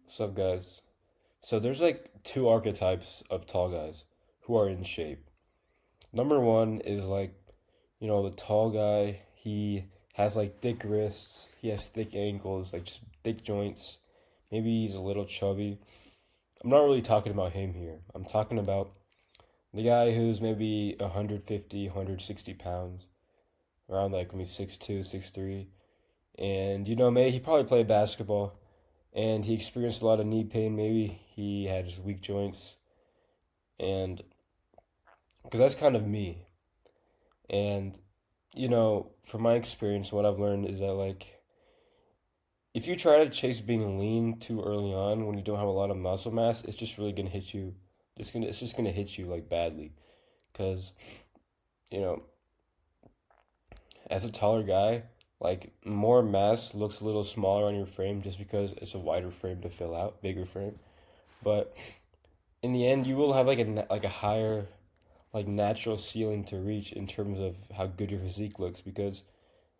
What's up, guys? So there's like two archetypes of tall guys who are in shape. Number one is like, the tall guy, he has like thick wrists, he has thick ankles, like just thick joints. Maybe he's a little chubby. I'm not really talking about him here. I'm talking about the guy who's maybe 150, 160 pounds, around like maybe 6'2", 6'3". And maybe he probably played basketball and he experienced a lot of knee pain. Maybe he had just weak joints, and because that's kind of me. And from my experience, what I've learned is that like if you try to chase being lean too early on when you don't have a lot of muscle mass, it's just really gonna hit you. It's just gonna hit you like badly, because you know as a taller guy, like more mass looks a little smaller on your frame just because it's a wider frame to fill out, bigger frame. But in the end, you will have like a higher like natural ceiling to reach in terms of how good your physique looks, because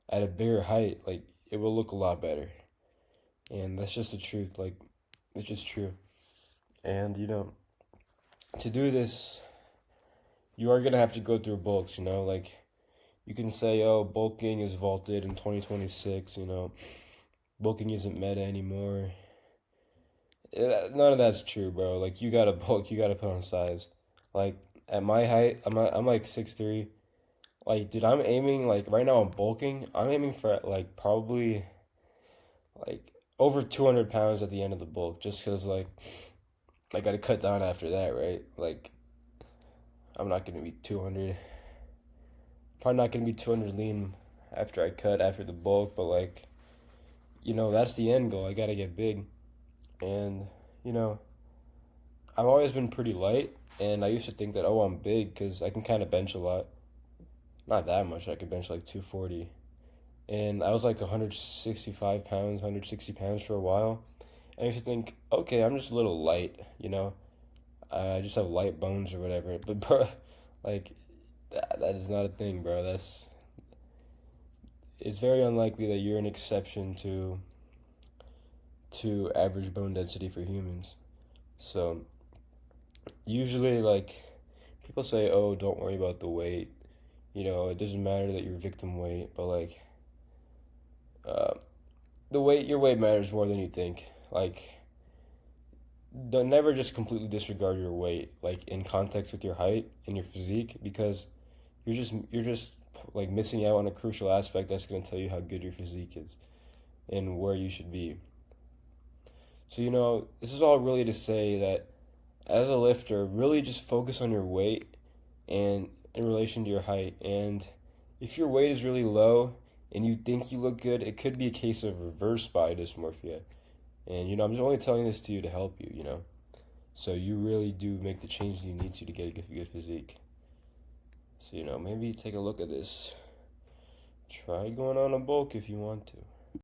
at a bigger height, like it will look a lot better. And that's just the truth. Like it's just true. And to do this, you are gonna have to go through bulks, like you can say, oh, bulking is vaulted in 2026, bulking isn't meta anymore. None of that's true, bro. Like you gotta bulk, you gotta put on size. Like at my height, I'm like 6'3". Like, dude, I'm aiming like right now. I'm bulking. I'm aiming for like probably like over 200 pounds at the end of the bulk, just because like I gotta cut down after that, right? Like, I'm not gonna be 200. Probably not gonna be 200 lean after I cut after the bulk, but like that's the end goal. I gotta get big, and you know I've always been pretty light, and I used to think that, oh, I'm big because I can kind of bench a lot. Not that much. I could bench like 240. And I was like 165 pounds, 160 pounds for a while. And I used to think, okay, I'm just a little light, I just have light bones or whatever. But bro, like that is not a thing, bro. It's very unlikely that you're an exception to average bone density for humans. So usually, like people say, oh, don't worry about the weight. It doesn't matter that you're victim weight, but like uh, your weight matters more than you think. Like, don't never just completely disregard your weight, like in context with your height and your physique, because you're just like missing out on a crucial aspect that's going to tell you how good your physique is and where you should be. So this is all really to say that as a lifter, really just focus on your weight and in relation to your height. And if your weight is really low and you think you look good, it could be a case of reverse body dysmorphia. And I'm just only telling this to you to help you. So you really do make the changes you need to get a good physique. So maybe take a look at this. Try going on a bulk if you want to.